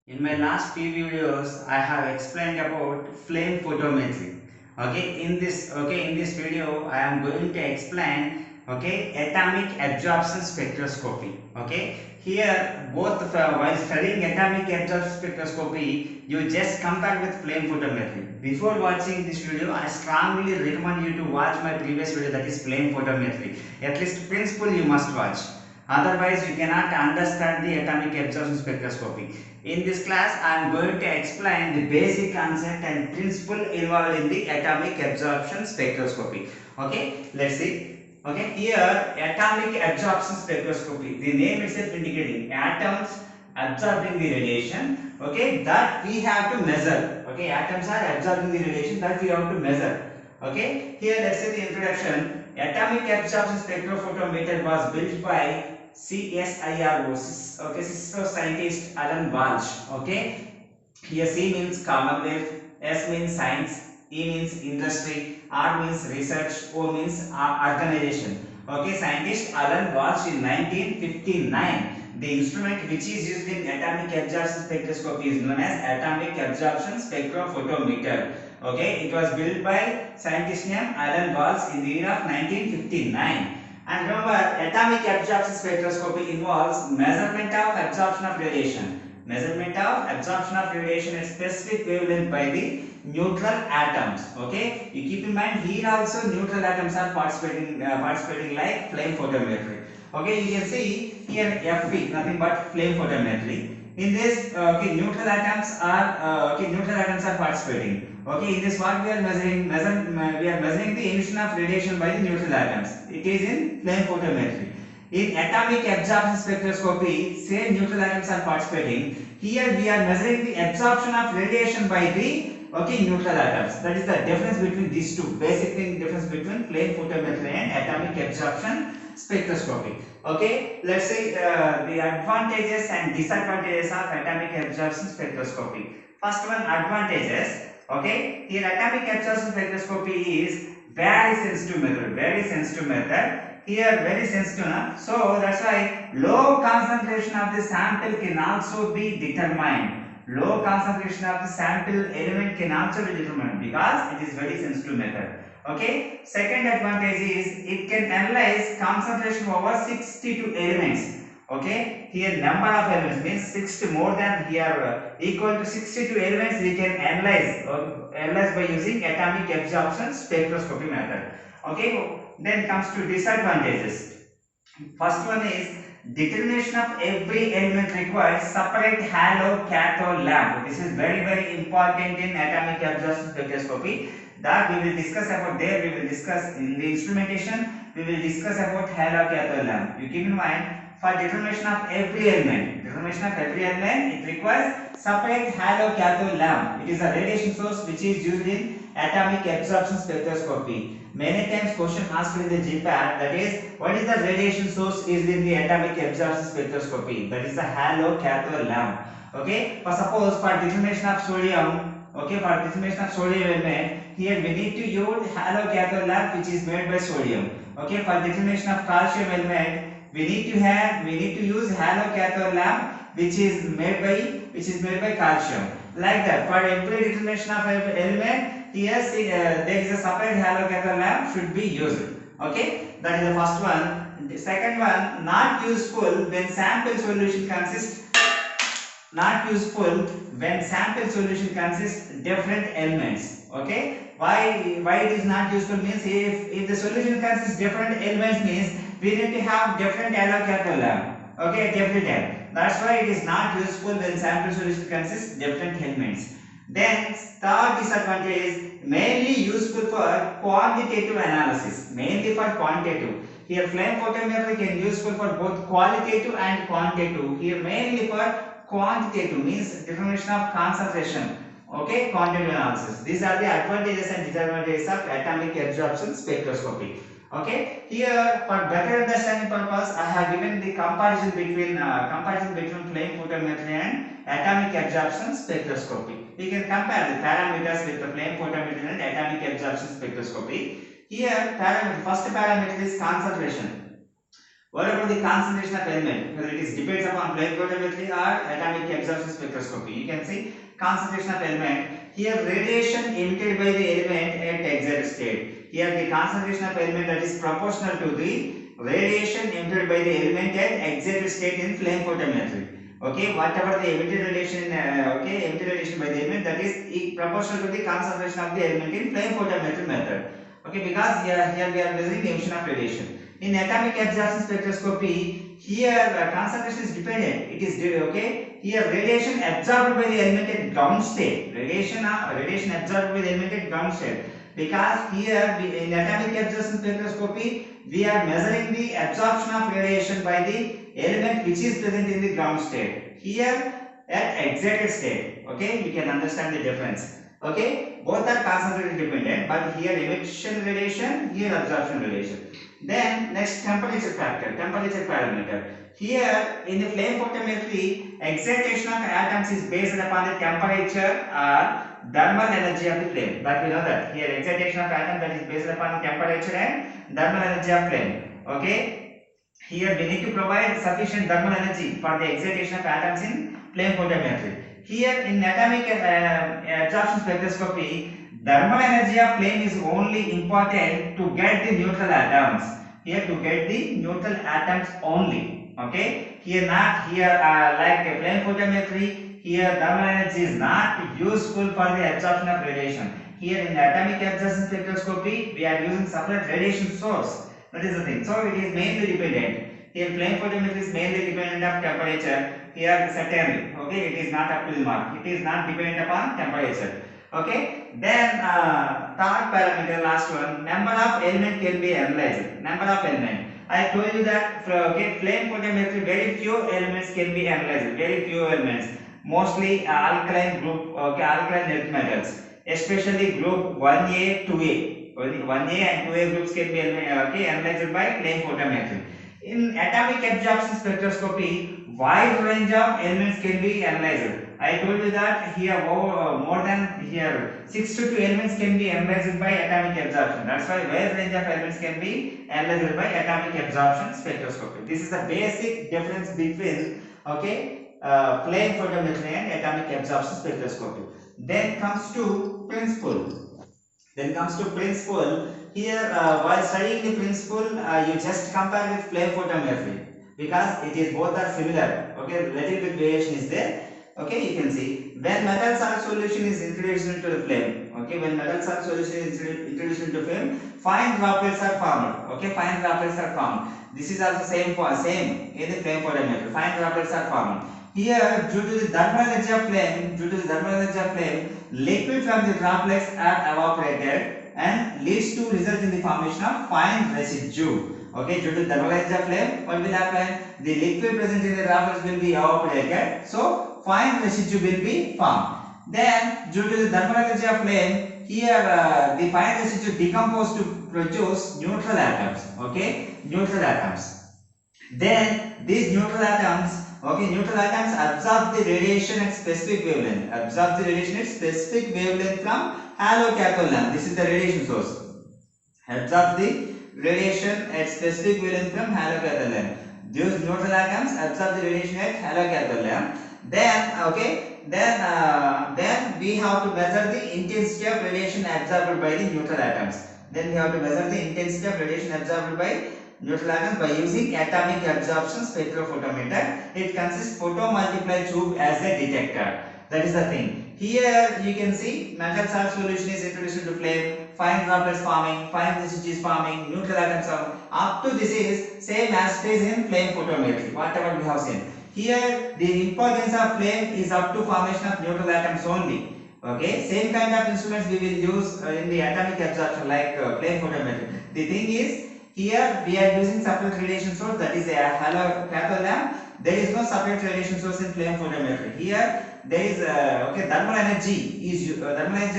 In my last few videos, I have explained about flame photometry. In this video, I am going to explain atomic absorption spectroscopy. Here both while studying atomic absorption spectroscopy, you just compare with flame photometry. Before watching this video, I strongly recommend you to watch my previous video, that is flame photometry. At least principle you must watch. Otherwise, you cannot understand the atomic absorption spectroscopy. In this class, I am going to explain the basic concept and principle involved in the atomic absorption spectroscopy. Okay, let's see. Okay, here atomic absorption spectroscopy. The name itself indicating atoms absorbing the radiation. Okay, that we have to measure. Okay, atoms are absorbing the radiation that we have to measure. Okay, here let's say the introduction. Atomic absorption spectrophotometer was built by CSIRO, Cisco scientist Alan Walsh. Okay, here C means Commonwealth, S means science, E means industry, R means research, O means organization. Okay, scientist Alan Walsh in 1959. The instrument which is used in atomic absorption spectroscopy is known as atomic absorption spectrophotometer. Okay, it was built by scientist named Alan Walsh in the year of 1959. And remember, atomic absorption spectroscopy involves measurement of absorption of radiation. Measurement of absorption of radiation at specific wavelength by the neutral atoms. Okay, you keep in mind here also neutral atoms are participating like flame photometry. Okay, you can see here FP, nothing but flame photometry. In this, neutral atoms are participating. Okay, in this what we are measuring, we are measuring the emission of radiation by the neutral atoms. It is in flame photometry. In atomic absorption spectroscopy, same neutral atoms are participating. Here we are measuring the absorption of radiation by the neutral atoms. That is the difference between these two. Basic thing difference between flame photometry and atomic absorption spectroscopy. Okay, let's say the advantages and disadvantages of atomic absorption spectroscopy. First one, advantages. Okay, here atomic absorption spectroscopy is very sensitive method. Very sensitive method. Here very sensitive. So that's why low concentration of the sample can also be determined. Low concentration of the sample element can also be determined because it is very sensitive method. Okay, second advantage is it can analyze concentration over 62 elements. Okay, here number of elements means 60 more than here equal to 62 elements we can analyze by using atomic absorption spectroscopy method. Okay, then comes to disadvantages. First one is determination of every element requires separate halo cathode lamp. This is very important in atomic absorption spectroscopy. That we will discuss about there. We will discuss in the instrumentation. We will discuss about halo cathode lamp. You keep in mind, for determination of every element, it requires separate halo cathode lamp. It is a radiation source which is used in atomic absorption spectroscopy. Many times question asked in the GPAT, that is, what is the radiation source is in the atomic absorption spectroscopy? That is the halo cathode lamp. Okay, for suppose for determination of sodium. Okay, for determination of sodium element, here we need to use halo cathode lamp which is made by sodium. Okay, for determination of calcium element, we need to use halo cathode lamp which is made by calcium. Like that, for every determination of element, here there is a separate halo cathode lamp should be used. Okay, that is the first one. The second one, not useful when sample solution consists different elements. Okay, why it is not useful means if the solution consists different elements means we need to have different halo cathode lamp. Okay, at every time. That's why it is not useful when sample solution consists different elements. Then third disadvantage is mainly useful for quantitative analysis. Mainly for quantitative. Here flame photometry can useful for both qualitative and quantitative. Here mainly for quantitative means determination of concentration. Okay, quantitative analysis. These are the advantages and disadvantages of atomic absorption spectroscopy. Okay, here for better understanding purpose, I have given the comparison between flame photometry and atomic absorption spectroscopy. We can compare the parameters with the flame photometry and atomic absorption spectroscopy. Here, first parameter is concentration. What about the concentration of element? Whether it is depends upon flame photometry or atomic absorption spectroscopy. You can see concentration of element. Here radiation emitted by the element at excited state. Here the concentration of element that is proportional to the radiation emitted by the element at excited state in flame photometry. Okay, whatever the emitted radiation, emitted radiation by the element that is proportional to the concentration of the element in flame photometry method. Okay, because here we are measuring the emission of radiation. In atomic absorption spectroscopy, here concentration is dependent. It is okay. Here radiation absorbed by the element at ground state. Radiation absorbed by the element at ground state. Because here in atomic absorption spectroscopy, we are measuring the absorption of radiation by the element which is present in the ground state. Here at excited state. Okay, you can understand the difference. Okay, both are concentration dependent, but here emission radiation, here absorption radiation. Then next temperature factor, temperature parameter. Here in the flame photometry, excitation of atoms is based upon the temperature or thermal energy of the flame. But we know that here excitation of atom that is based upon the temperature and thermal energy of flame. Okay. Here we need to provide sufficient thermal energy for the excitation of atoms in flame photometry. Here in atomic absorption spectroscopy, thermal energy of flame is only important to get the neutral atoms. Here to get the neutral atoms only. Okay. Here not here like a flame photometry. Here thermal energy is not useful for the absorption of radiation. Here in atomic absorption spectroscopy, we are using separate radiation source. That is the thing. So it is mainly dependent. Here flame photometry is mainly dependent of temperature. Here certainly. Okay. It is not up to the mark. It is not dependent upon temperature. Okay, then third parameter, last one, number of element can be analyzed. Number of element. I told you that okay, flame photometry, very few elements can be analyzed. Very few elements. Mostly alkaline group, okay, alkaline earth metals, especially group 1A, 2A. 1A and 2A groups can be analyzed by flame photometry. In atomic absorption spectroscopy, wide range of elements can be analyzed. I told you that here more than here 6 to 2 elements can be analyzed by atomic absorption. That's why wide range of elements can be analyzed by atomic absorption spectroscopy. This is the basic difference between flame photometry and atomic absorption spectroscopy. Then comes to principle. Here while studying the principle, you just compare with flame photometry because it is both are similar. Okay, little bit variation is there. Okay, you can see when metal salt solution is introduced into the flame. Okay, when metal salt solution is introduced into flame, fine droplets are formed. Okay, fine droplets are formed. This is also same in the flame photometry. Fine droplets are formed. Here, due to the thermal energy of flame, liquid from the droplets are evaporated and leads to result in the formation of fine residue. Okay, due to thermal energy of flame, what will happen? The liquid present in the droplets will be evaporated. So fine residue will be formed. Then, due to the thermal energy of flame, here the fine residue decomposed to produce neutral atoms. Okay, neutral atoms. Then these neutral atoms absorb the radiation at specific wavelength. From halocathode lamp. This is the radiation source. Absorb the radiation at specific wavelength from halocathode lamp. These neutral atoms absorb the radiation at halocathode lamp. Then we have to measure the intensity of radiation absorbed by the neutral atoms. Neutral atoms by using atomic absorption spectrophotometer. It consists photomultiply tube as a detector. That is the thing. Here you can see metal salt solution is introduced into flame, fine droplets forming, fine residues forming, neutral atoms forming. Up to this is same as it is in flame photometry. Whatever we have seen. Here the importance of flame is up to formation of neutral atoms only. Okay, same kind of instruments we will use in the atomic absorption like flame photometry. The thing is, here we are using separate radiation source, that is a halocathode lamp. There is no separate radiation source in flame photometry. Here there is thermal energy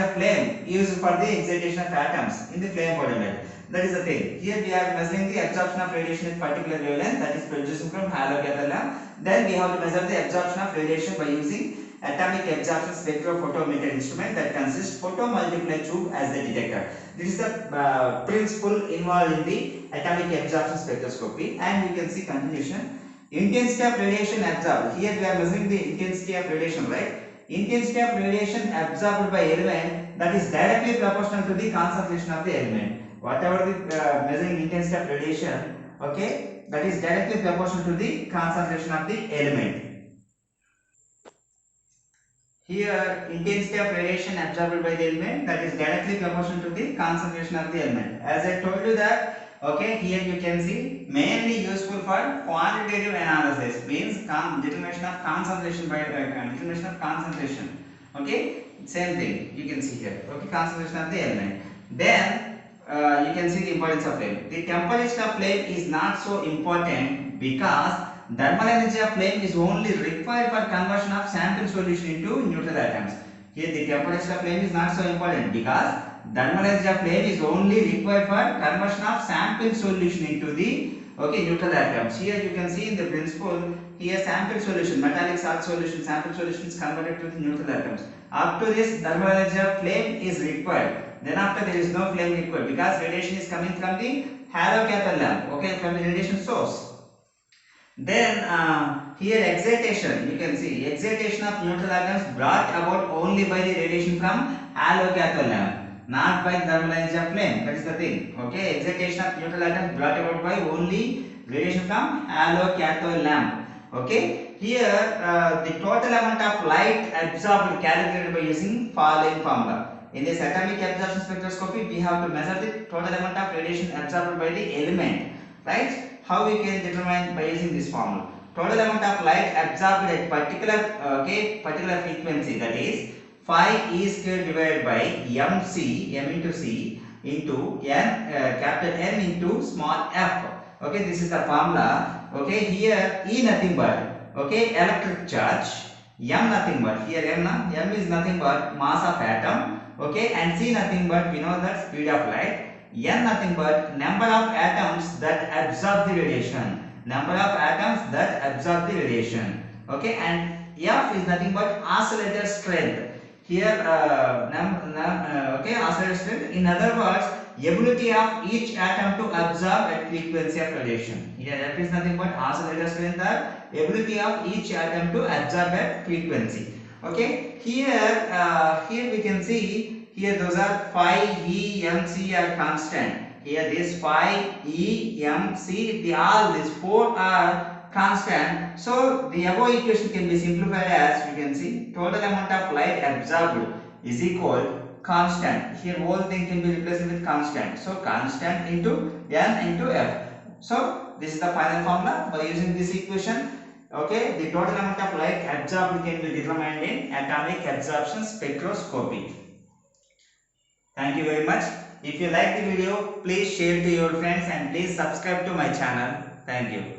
of flame used for the excitation of atoms in the flame photometry. That is the thing. Here we are measuring the absorption of radiation at particular wavelength that is produced from halocathode lamp. Then we have to measure the absorption of radiation by using atomic absorption spectrophotometer instrument that consists photomultiply tube as the detector. This is the principle involved in the atomic absorption spectroscopy, and you can see continuation. Intensity of radiation absorbed. Here we are measuring the intensity of radiation, right? Intensity of radiation absorbed by element that is directly proportional to the concentration of the element. Whatever the measuring intensity of radiation, okay, that is directly proportional to the concentration of the element. Here, intensity of radiation absorbed by the element that is directly proportional to the concentration of the element. As I told you that, okay, here you can see mainly useful for quantitative analysis, means determination of concentration by determination of concentration. Okay, same thing you can see here. Okay, concentration of the element. Then you can see the importance of flame. The temperature of flame is not so important because thermal energy of flame is only required for conversion of sample solution into neutral atoms. Here the temperature of flame is not so important because thermal energy of flame is only required for conversion of sample solution into the neutral atoms. Here you can see in the principle, here sample solution, metallic salt solution, sample solution is converted to the neutral atoms. Up to this, thermal energy of flame is required. Then after there is no flame required because radiation is coming from the halocathode lamp, okay, from the radiation source. Then here excitation, you can see excitation of neutral atoms brought about only by the radiation from halocathode lamp, not by thermal energy of flame. That is the thing. Okay, excitation of neutral atoms brought about by only radiation from halocathode lamp. Okay, here the total amount of light absorbed calculated by using following formula. In this atomic absorption spectroscopy, we have to measure the total amount of radiation absorbed by the element, right? How we can determine by using this formula? Total amount of light absorbed at particular frequency, that is phi E square divided by m into c into n capital N into small f. Okay, this is the formula. Okay, here E nothing but electric charge, m nothing but here m is nothing but mass of atom. Okay, and c nothing but we know that speed of light. N nothing but number of atoms that absorb the radiation. Number of atoms that absorb the radiation. Okay, and F is nothing but oscillator strength. Here, oscillator strength. In other words, ability of each atom to absorb at frequency of radiation. Here, F is nothing but oscillator strength or ability of each atom to absorb at frequency. Okay, here we can see. Here those are phi, E, M, C are constant. Here this phi, E, M, C, all these four are constant. So the above equation can be simplified as you can see total amount of light absorbed is equal constant. Here whole thing can be replaced with constant. So constant into N into F. So this is the final formula by using this equation. Okay, the total amount of light absorbed can be determined in atomic absorption spectroscopy. Thank you very much. If you like the video, please share to your friends and please subscribe to my channel. Thank you.